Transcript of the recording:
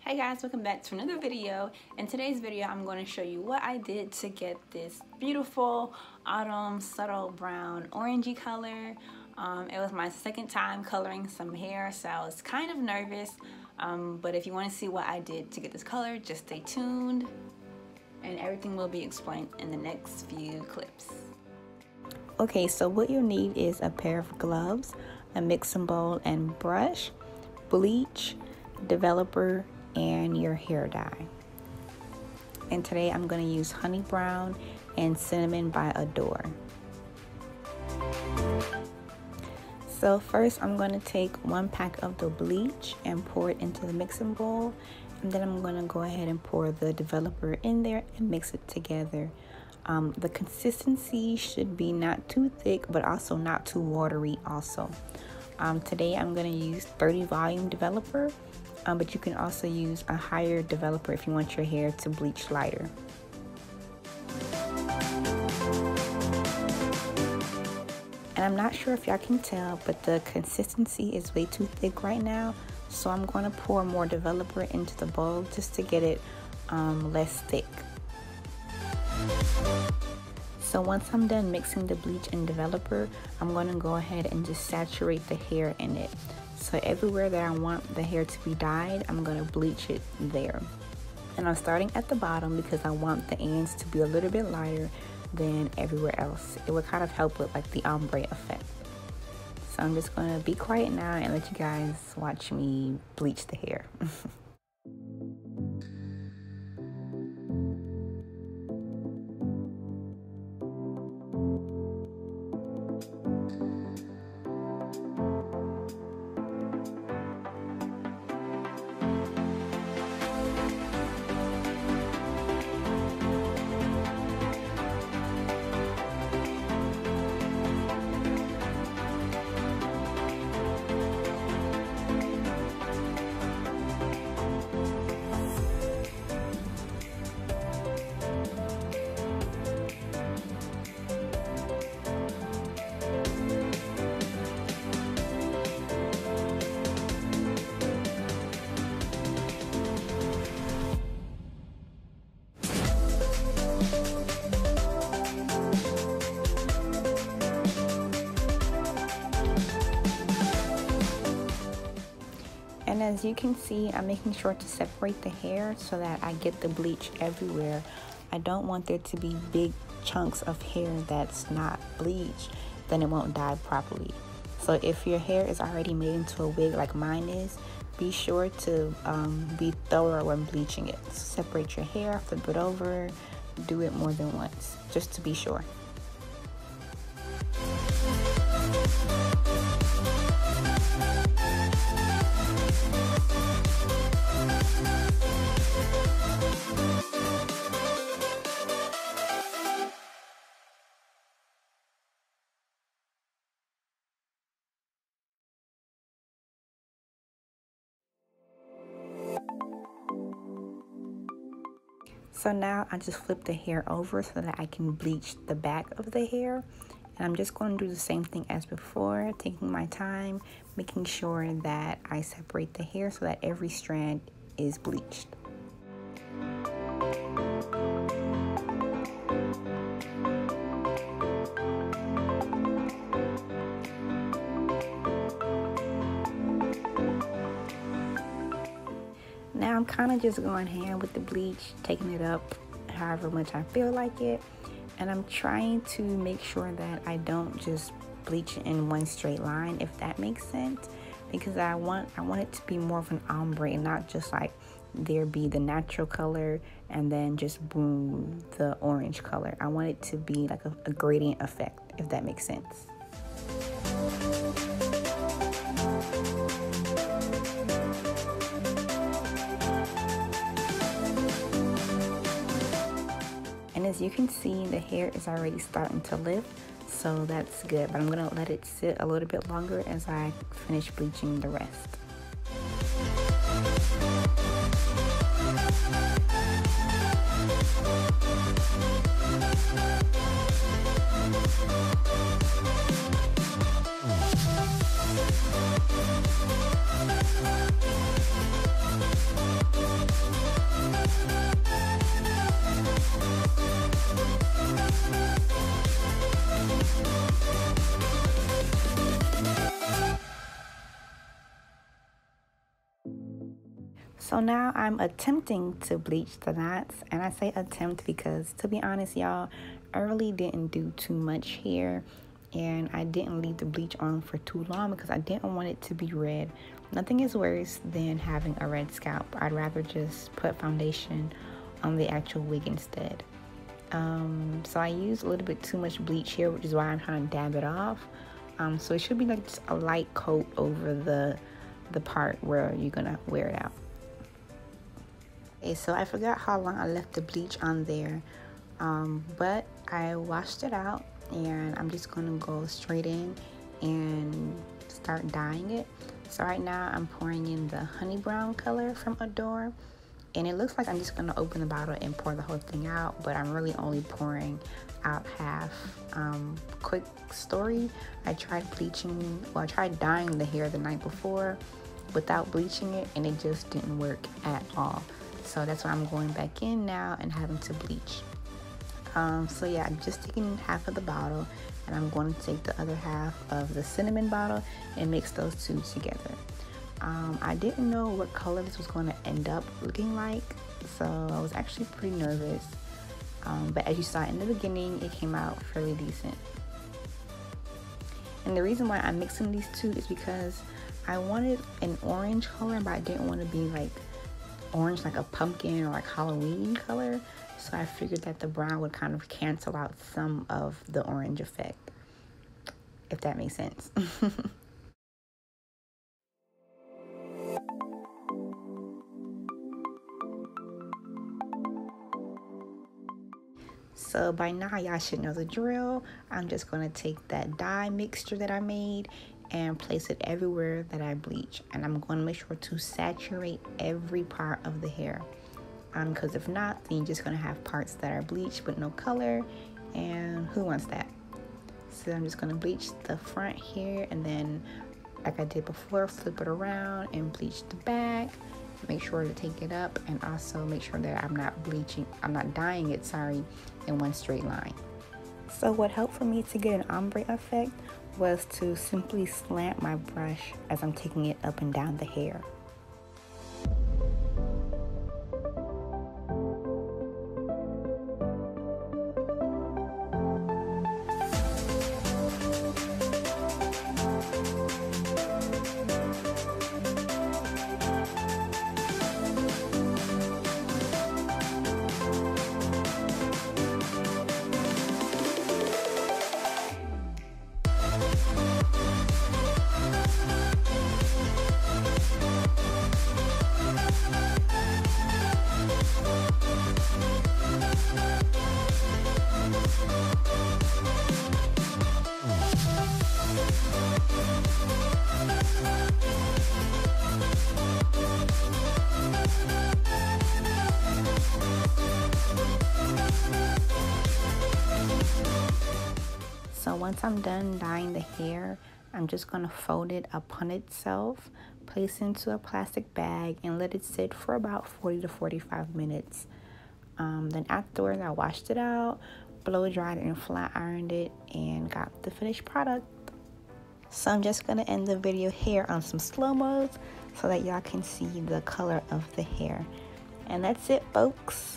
Hey guys, welcome back to another video. In today's video, I'm going to show you what I did to get this beautiful autumn subtle brown orangey color. It was my second time coloring some hair, so I was kind of nervous. But if you want to see what I did to get this color, just stay tuned. And everything will be explained in the next few clips. Okay, so what you'll need is a pair of gloves, a mixing bowl and brush, bleach, developer, and your hair dye. And today I'm going to use honey brown and cinnamon by Adore. So first I'm going to take 1 pack of the bleach and pour it into the mixing bowl, and then I'm going to go ahead and pour the developer in there and mix it together. The consistency should be not too thick but also not too watery also. Today I'm going to use 30 volume developer. But you can also use a higher developer if you want your hair to bleach lighter. And I'm not sure if y'all can tell, but the consistency is way too thick right now. So I'm going to pour more developer into the bowl just to get it less thick. So once I'm done mixing the bleach and developer, I'm going to go ahead and just saturate the hair in it. So everywhere that I want the hair to be dyed, I'm going to bleach it there. And I'm starting at the bottom because I want the ends to be a little bit lighter than everywhere else. It would kind of help with like the ombre effect. So I'm just going to be quiet now and let you guys watch me bleach the hair. And as you can see, I'm making sure to separate the hair so that I get the bleach everywhere. I don't want there to be big chunks of hair that's not bleached, then it won't dye properly. So if your hair is already made into a wig like mine is, be sure to be thorough when bleaching it. So separate your hair, flip it over, do it more than once, just to be sure. So now I just flip the hair over so that I can bleach the back of the hair. And I'm just going to do the same thing as before, taking my time, making sure that I separate the hair so that every strand is bleached. Now I'm kind of just going hand with the bleach, taking it up however much I feel like it. And I'm trying to make sure that I don't just bleach it in one straight line, if that makes sense. Because I want it to be more of an ombre and not just like there be the natural color and then just boom, the orange color. I want it to be like a gradient effect, if that makes sense. And as you can see, the hair is already starting to lift, so that's good. But I'm going to let it sit a little bit longer as I finish bleaching the rest. So now I'm attempting to bleach the knots, and I say attempt because, to be honest, y'all, I really didn't do too much here, and I didn't leave the bleach on for too long because I didn't want it to be red. Nothing is worse than having a red scalp. I'd rather just put foundation on the actual wig instead. So I used a little bit too much bleach here, which is why I'm trying to dab it off. So it should be like just a light coat over the part where you're gonna wear it out. Okay, so I forgot how long I left the bleach on there, but I washed it out, and I'm just gonna go straight in and start dyeing it. So right now I'm pouring in the honey brown color from Adore, and it looks like I'm just gonna open the bottle and pour the whole thing out, but I'm really only pouring out half. Quick story, I tried dyeing the hair the night before without bleaching it, and it just didn't work at all. So that's why I'm going back in now and having to bleach. So yeah, I'm just taking half of the bottle, and I'm going to take the other half of the cinnamon bottle and mix those two together. I didn't know what color this was going to end up looking like, so I was actually pretty nervous. But as you saw in the beginning, it came out fairly decent. And the reason why I'm mixing these two is because I wanted an orange color, but I didn't want to be like orange like a pumpkin or like Halloween color. So I figured that the brown would kind of cancel out some of the orange effect, if that makes sense. So by now y'all should know the drill. I'm just going to take that dye mixture that I made and place it everywhere that I bleach, and I'm going to make sure to saturate every part of the hair, because if not, then you're just going to have parts that are bleached but no color, and who wants that? So I'm just going to bleach the front here, and then like I did before, flip it around and bleach the back. Make sure to take it up, and also make sure that I'm not dyeing it, in one straight line. So what helped for me to get an ombre effect was to simply slant my brush as I'm taking it up and down the hair. So once I'm done dyeing the hair, I'm just going to fold it upon itself, place it into a plastic bag, and let it sit for about 40 to 45 minutes. Then afterwards, I washed it out, blow dried it, and flat ironed it, and got the finished product. So I'm just going to end the video here on some slow-mos so that y'all can see the color of the hair. And that's it, folks.